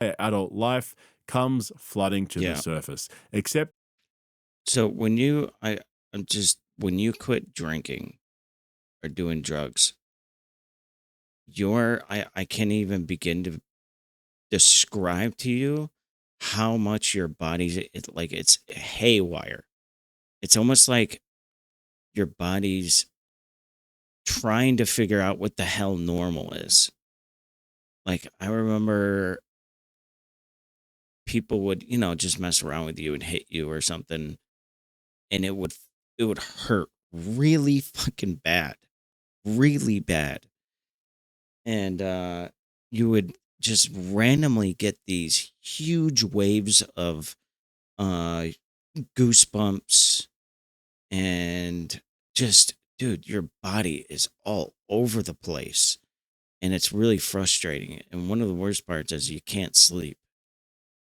adult life comes flooding to the Yeah. surface. Except So when you, I'm just, when you quit drinking or doing drugs, I can't even begin to describe to you how much your body's, like it's haywire. It's almost like your body's trying to figure out what the hell normal is. Like I remember people would, just mess around with you and hit you or something, and it would hurt really fucking bad, really bad. And you would just randomly get these huge waves of uh goosebumps, and just, dude, your body is all over the place, and it's really frustrating. And one of the worst parts is you can't sleep.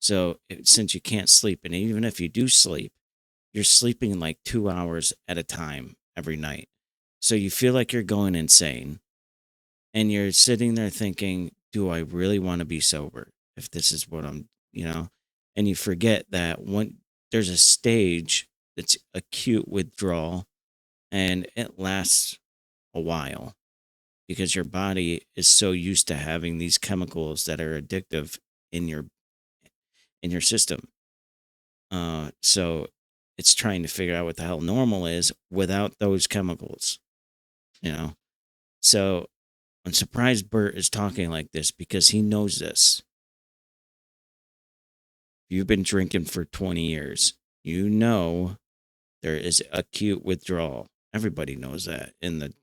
So since you can't sleep, and even if you do sleep, you're sleeping like 2 hours at a time every night. So you feel like you're going insane, and you're sitting there thinking, do I really want to be sober if this is what I'm. And you forget that there's a stage that's acute withdrawal, and it lasts a while because your body is so used to having these chemicals that are addictive in your system. So it's trying to figure out what the hell normal is without those chemicals, you know? So I'm surprised Bert is talking like this because he knows this. You've been drinking for 20 years. You know there is acute withdrawal. Everybody knows that in the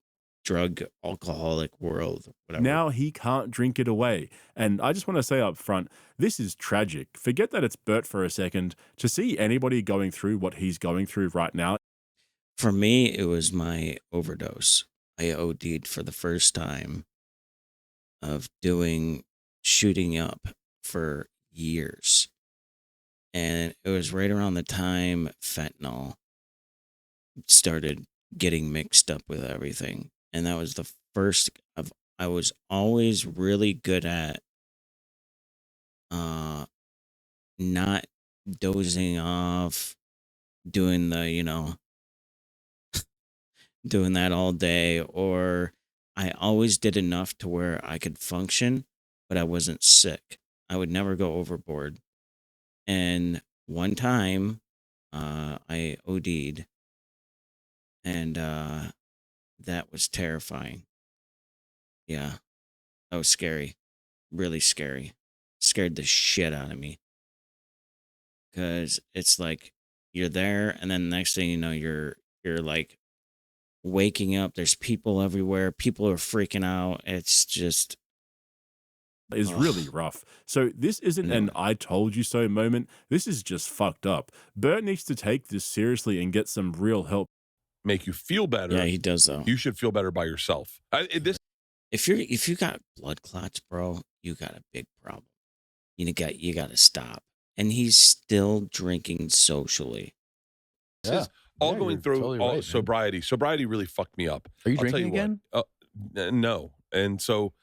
drug alcoholic world, whatever. now he can't drink it away. And I just want to say up front, this is tragic. Forget that it's Bert for a second. To see anybody going through what he's going through right now, For me, it was my overdose. I OD'd for the first time of doing shooting up for years. And it was right around the time fentanyl started getting mixed up with everything. And that was the first of, I was always really good at uh not dozing off, doing doing that all day, or I always did enough to where I could function, but I wasn't sick. I would never go overboard. And one time, I OD'd, and that was terrifying. Yeah, that was scary, really scary. Scared the shit out of me because it's like you're there, and then the next thing you know, you're like waking up. There's people everywhere. People are freaking out. It's just, is really ugh. rough. So this isn't an Anyway, I told you so moment. This is just fucked up. Bert needs to take this seriously and get some real help. Make you feel yeah, better, he does though. you should feel better by yourself. This If you got blood clots, bro, you got a big problem. You got to stop. And he's still drinking socially. Yeah. is all Yeah, going you're through totally all right, man. sobriety. Sobriety really fucked me up. Are you I'll tell drinking you what. again? No, and so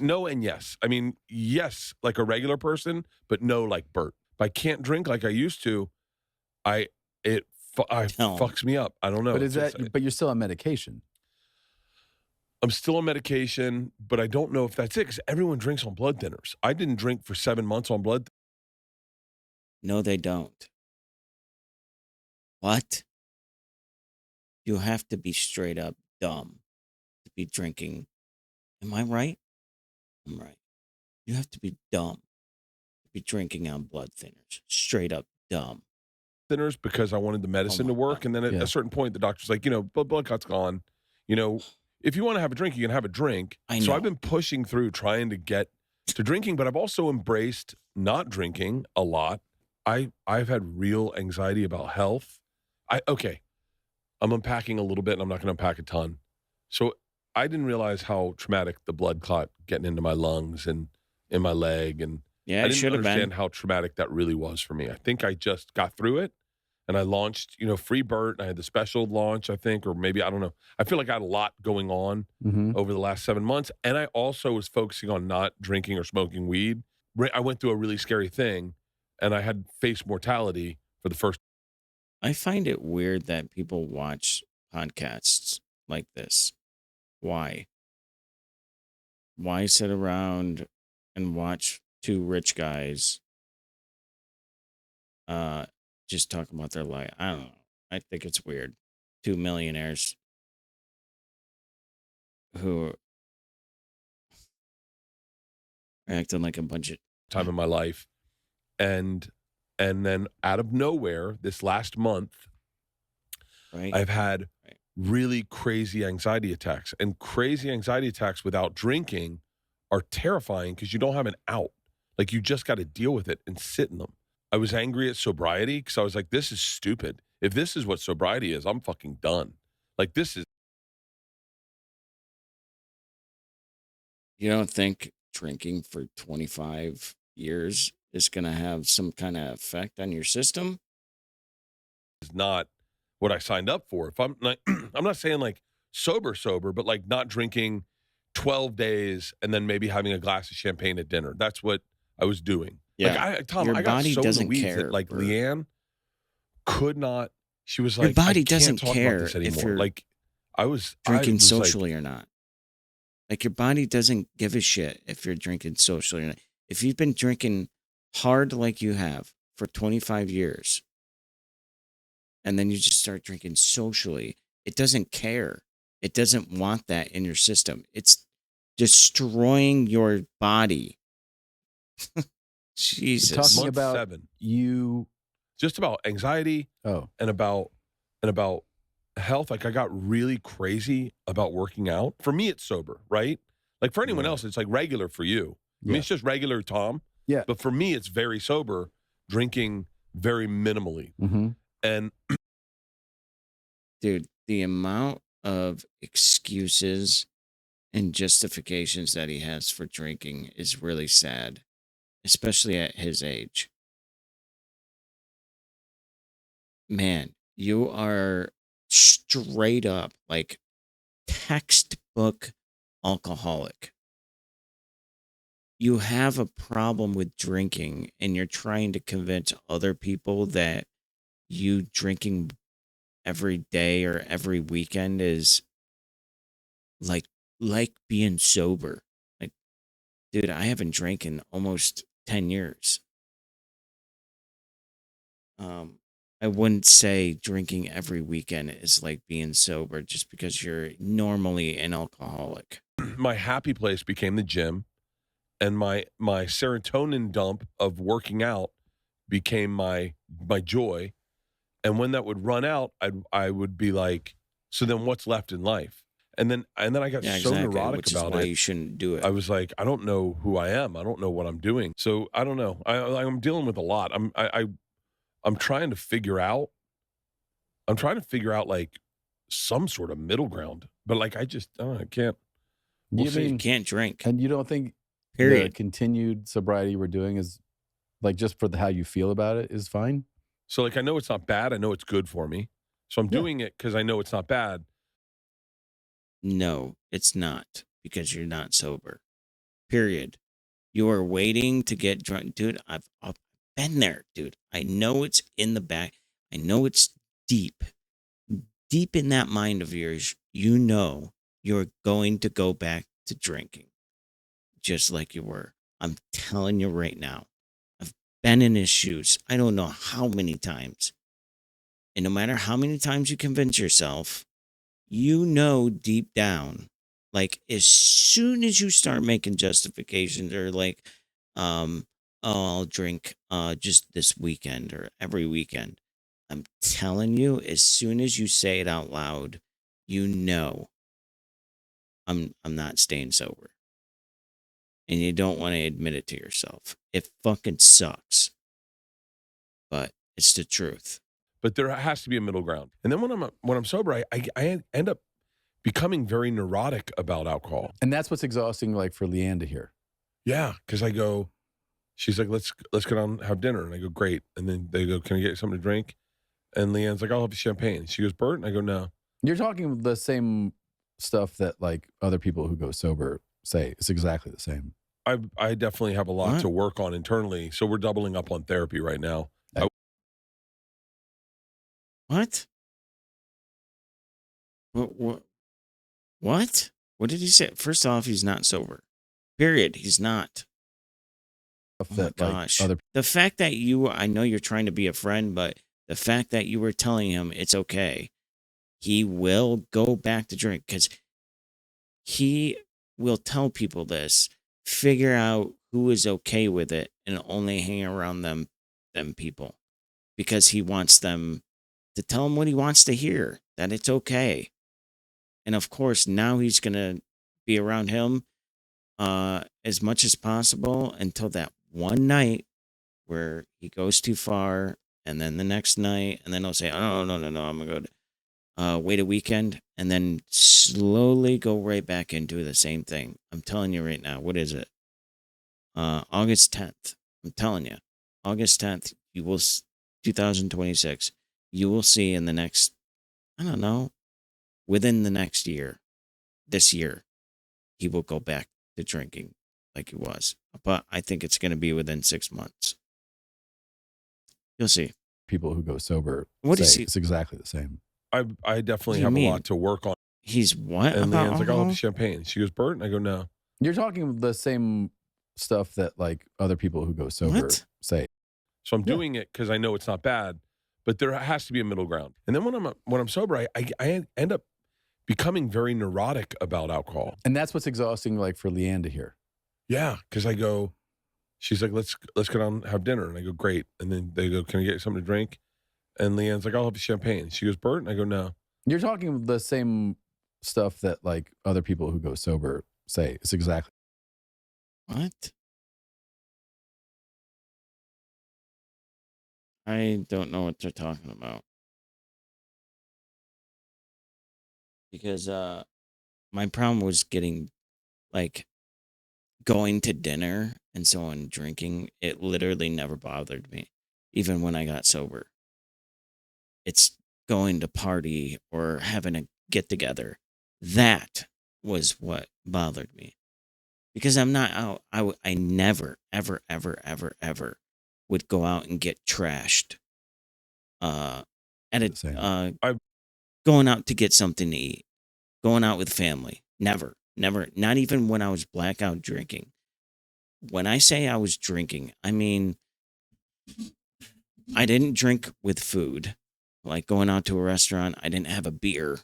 no and yes. I mean, yes, like a regular person, but no, like Bert. If I can't drink like I used to, I it Tell him. fucks me up. I don't know. But It's is just, that but you're still on medication. I'm still on medication, but I don't know if that's it because everyone drinks on blood thinners. I didn't drink for 7 months on blood. No, they don't. What? You have to be straight up dumb to be drinking. Am I right? I'm right. You have to be dumb to be drinking on blood thinners. Straight up dumb. Thinners because I wanted the medicine my to work. God. And then at Yeah. a certain point, the doctor's like, blood clot's gone. You know, if you want to have a drink, you can have a drink. I So know. I've been pushing through trying to get to drinking, but I've also embraced not drinking a lot. I've had real anxiety about health. I'm unpacking a little bit and I'm not going to unpack a ton. So I didn't realize how traumatic the blood clot getting into my lungs and in my leg. And Yeah, I it didn't should have understand been. how traumatic that really was for me. I think I just got through it and I launched, Free BERT. I had the special launch, I think, or maybe, I don't know. I feel like I had a lot going on Mhm. over the last 7 months. And I also was focusing on not drinking or smoking weed I went through a really scary thing, and I had faced mortality for the first. I find it weird that people watch podcasts like this. Why? Why sit around and watch two rich guys just talk about their life? I don't know. I think it's weird. Two millionaires who are acting like a bunch of Time in my life, and then out of nowhere, this last month, right. I've had Right. really crazy anxiety attacks, and crazy anxiety attacks without drinking are terrifying because you don't have an out. Like, you just got to deal with it and sit in them. I was angry at sobriety because I was like, this is stupid. If this is what sobriety is, I'm fucking done. Like, this is. You don't think drinking for 25 years is going to have some kind of effect on your system? Is not what I signed up for. If I'm not, I'm not saying like sober, but like not drinking 12 days and then maybe having a glass of champagne at dinner. That's what I was doing. Yeah. Like Tom, Your I got body so in the doesn't weeds care, that like Bert. Leanne could not. She was Your like, body I doesn't can't talk care about this if anymore. you're Like I was drinking like, socially or not. Like, your body doesn't give a shit if you're drinking socially or not. If you've been drinking hard like you have for 25 years, and then you just start drinking socially, it doesn't care. It doesn't want that in your system. It's destroying your body. Jesus. Talking month about 7, you. just about anxiety Oh, and about health. Like I got really crazy about working out. For me, it's sober, right? Like for anyone Right. else, it's like regular for you. I mean, Yeah. it's just regular Tom. Yeah. But for me, it's very sober, drinking very minimally. Mm-hmm. And Dude, the amount of excuses and justifications that he has for drinking is really sad, especially at his age. Man, you are straight up like textbook alcoholic. You have a problem with drinking and you're trying to convince other people that you drinking every day or every weekend is like being sober. Like, dude, I haven't drank in almost 10 years. I wouldn't say drinking every weekend is like being sober just because you're normally an alcoholic. my happy place became the gym, and my serotonin dump of working out became my joy. And when that would run out, I would be like, so then what's left in life? And then I got Yeah, so exactly. neurotic Which is about why it. you shouldn't do it. I was like, I don't know who I am. I don't know what I'm doing. So I don't know. I'm dealing with a lot. I'm trying to figure out. I'm trying to figure out like some sort of middle ground. But like I just I can't. We'll You see. You mean, can't drink. and you don't think the Period. continued sobriety we're doing is like just for how you feel about it is fine? So like I know it's not bad. I know it's good for me. So I'm Yeah. doing it because I know it's not bad. No, it's not because you're not sober. Period. You are waiting to get drunk. Dude, I've been there, dude. I know it's in the back. I know it's deep. Deep in that mind of yours, you know you're going to go back to drinking just like you were. I'm telling you right now. I've been in his shoes. I don't know how many times. And no matter how many times you convince yourself, you know deep down, like as soon as you start making justifications or like, oh, I'll drink just this weekend or every weekend. I'm telling you, as soon as you say it out loud, you know I'm not staying sober. And you don't want to admit it to yourself. It fucking sucks. But it's the truth. But there has to be a middle ground. And then when I'm sober, I end up becoming very neurotic about alcohol. And that's what's exhausting, like for Leanne to hear. Yeah, because I go, she's like, let's go down and have dinner, and I go, great. And then they go, can I get you something to drink? And Leanne's like, I'll have champagne. She goes, Bert, and I go, no. You're talking the same stuff that like other people who go sober say. It's exactly the same. I definitely have a lot What? to work on internally, so we're doubling up on therapy right now. I What? What? What? What did he say? First off, he's not sober. Period. He's not. Stuff Oh my that like gosh. other The fact that I know you're trying to be a friend, but the fact that you were telling him it's okay, he will go back to drink because he will tell people this, figure out who is okay with it, and only hang around them people because he wants them to tell him what he wants to hear, that it's okay. And of course, now he's gonna be around him as much as possible until that one night where he goes too far, and then the next night, and then he'll say, "Oh no, I'm gonna go wait a weekend," and then slowly go right back into the same thing. I'm telling you right now. What is it? August 10th. I'm telling you, August 10th. 2026. You will see in the next, I don't know, within the next year, this year, he will go back to drinking like he was. But I think it's going to be within 6 months. You'll see. people who go sober What do you say see? it's exactly the same. I definitely you have a mean? lot to work on. He's what And about Leanne's like, "I'll have alcohol? champagne." She goes, "Bert?" And I go, "No." You're talking the same stuff that like other people who go sober What? say. So I'm Yeah. doing it because I know it's not bad, but there has to be a middle ground. And then when I'm sober, I end up becoming very neurotic about alcohol. And that's what's exhausting, like for Leanne to hear. Yeah, because I go, she's like, let's go down and have dinner, and I go, great. And then they go, "Can I get you something to drink?" And Leanne's like, "I'll have champagne." She goes, "Bert?" And I go, "No." You're talking the same stuff that like other people who go sober say. It's exactly. What? I don't know what they're talking about. Because my problem was getting like going to dinner and so on drinking. It literally never bothered me, even when I got sober. It's going to party or having a get together. That was what bothered me. Because I'm not out. I never, ever, ever, ever, ever would go out and get trashed. Uh, at The same. going out to get something to eat, going out with family. Never, never, not even when I was blackout drinking. When I say I was drinking, I mean, I didn't drink with food. Like going out to a restaurant, I didn't have a beer.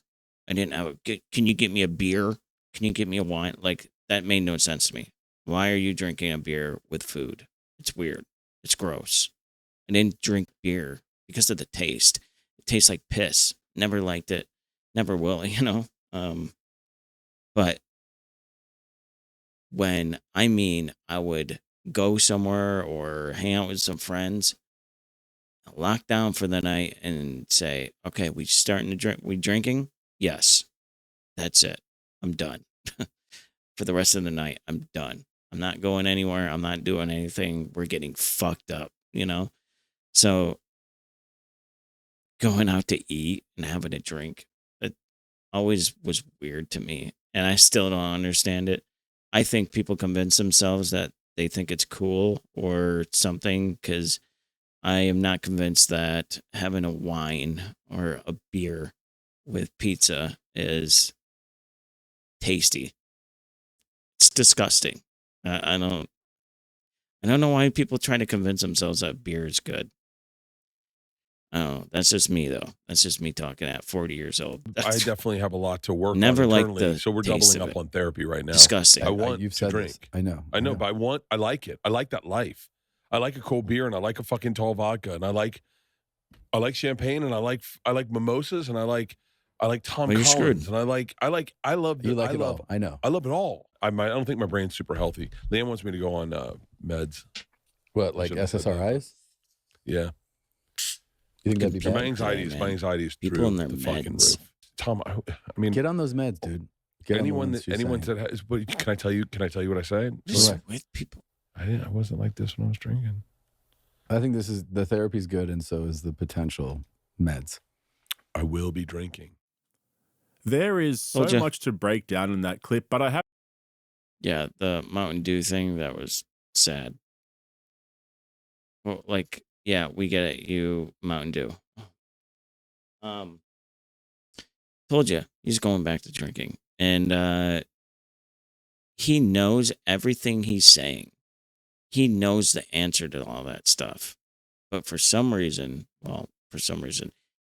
I didn't have can you get me a beer? Can you get me a wine? Like that made no sense to me. Why are you drinking a beer with food? It's weird. It's gross. I didn't drink beer because of the taste. It tastes like piss. Never liked it. Never will, you know? But when I would go somewhere or hang out with some friends, lock down for the night and say, okay, we starting to drink? We drinking? Yes. That's it. I'm done. For the rest of the night, I'm done. I'm not going anywhere. I'm not doing anything. We're getting fucked up, you know? So going out to eat and having a drink, it always was weird to me. And I still don't understand it. I think people convince themselves that they think it's cool or something because I am not convinced that having a wine or a beer with pizza is tasty. It's disgusting. I don't know why people try to convince themselves that beer is good. Oh, that's just me though. That's just me talking at 40 years old. I That's definitely have a lot to work Never on liked internally, the so we're taste doubling of up it. on therapy right now. Disgusting. I want you've to said drink. this. I know. I know, but I like it. I like that life. I like a cold beer, and I like a fucking tall vodka, and I like champagne, and I like mimosas, and I like Tom Well, you're Collins, screwed. and I love You like it all. I know. I love it all. I don't think my brain's super healthy. Leanne wants me to go on meds. What, I like shouldn't have said that. SSRIs? Yeah, You think that'd be my bad? anxiety is People through and their the fucking meds. roof. Tom, I mean, Get on those meds, dude. Get anyone on the ones anyone she's saying. that has. But can I tell you what I say? Just Right. with people. I wasn't like this when I was drinking. I think the therapy's good, and so is the potential meds. I will be drinking. There is so Told ya. much to break down in that clip, but I have Yeah, the Mountain Dew thing, that was sad. Well, like, yeah, we get it. You Mountain Dew. Um, told you he's going back to drinking, and he knows everything he's saying. He knows the answer to all that stuff, but for some reason,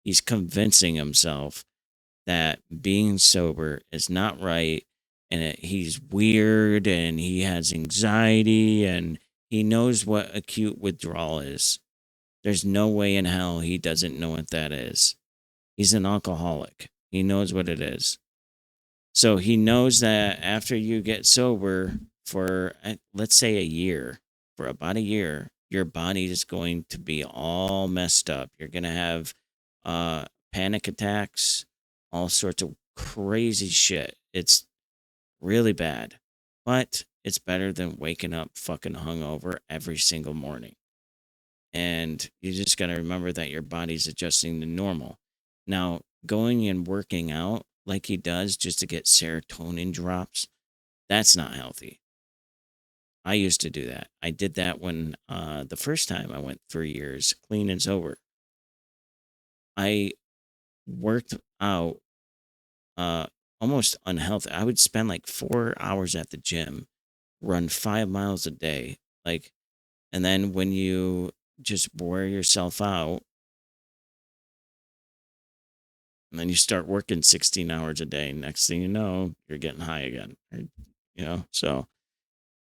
he's convincing himself that being sober is not right, and he's weird, and he has anxiety, and he knows what acute withdrawal is. There's no way in hell he doesn't know what that is. He's an alcoholic. He knows what it is. So he knows that after you get sober for, let's say, a year, for about a year, your body is going to be all messed up. You're going to have panic attacks, all sorts of crazy shit. It's really bad, but it's better than waking up fucking hungover every single morning. And you just got to remember that your body's adjusting to normal. Now, going and working out like he does just to get serotonin drops, that's not healthy. I used to do that. I did that when the first time I went 3 years clean and sober. I worked out almost unhealthy. I would spend like 4 hours at the gym, run 5 miles a day, like, and then when you just wear yourself out, and then you start working 16 hours a day, next thing you know, you're getting high again. So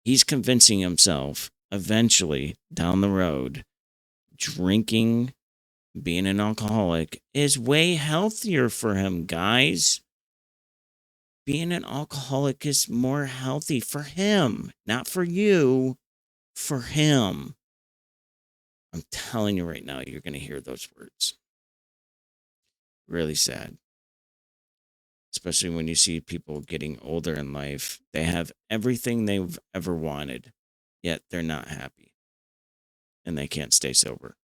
he's convincing himself eventually down the road, drinking, being an alcoholic is way healthier for him, guys. Being an alcoholic is more healthy for him, not for you, for him. I'm telling you right now, you're going to hear those words. Really sad. Especially when you see people getting older in life. They have everything they've ever wanted, yet they're not happy. And they can't stay sober.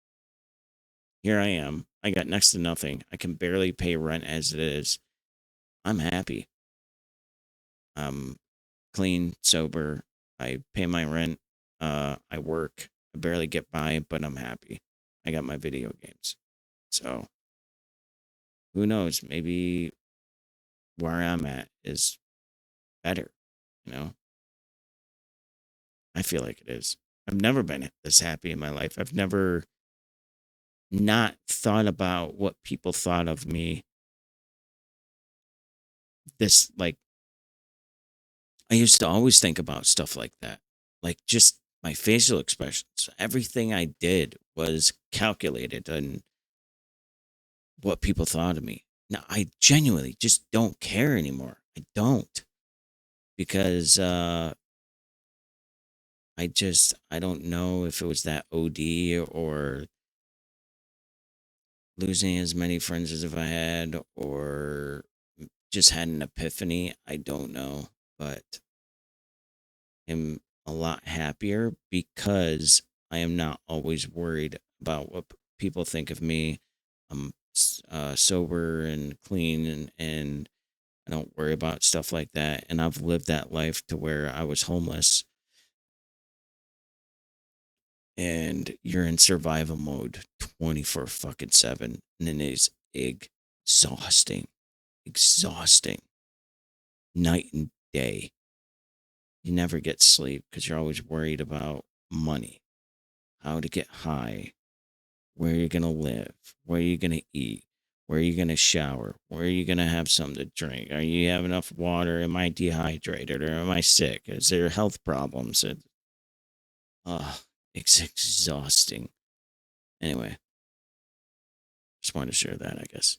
Here I am. I got next to nothing. I can barely pay rent as it is. I'm happy. I'm clean, sober. I pay my rent. I work. I barely get by, but I'm happy. I got my video games. So who knows? Maybe where I'm at is better, you know? I feel like it is. I've never been this happy in my life. I've never not thought about what people thought of me. This, like, I used to always think about stuff like that. Like, just my facial expressions. Everything I did was calculated on what people thought of me. Now, I genuinely just don't care anymore. I don't. Because I don't know if it was that OD or losing as many friends as if I had, or just had an epiphany. I don't know, but I'm a lot happier because I am not always worried about what people think of me. I'm sober and clean, and I don't worry about stuff like that. And I've lived that life to where I was homeless, and you're in survival mode 24/7, and it is exhausting, exhausting, night and day. You never get sleep because you're always worried about money, how to get high, where you're going to live, where you're going to eat, where you're going to shower, where you're going to have something to drink. Are you have enough water? Am I dehydrated or am I sick? Is there health problems? It's exhausting. Anyway, just wanted to share that, I guess.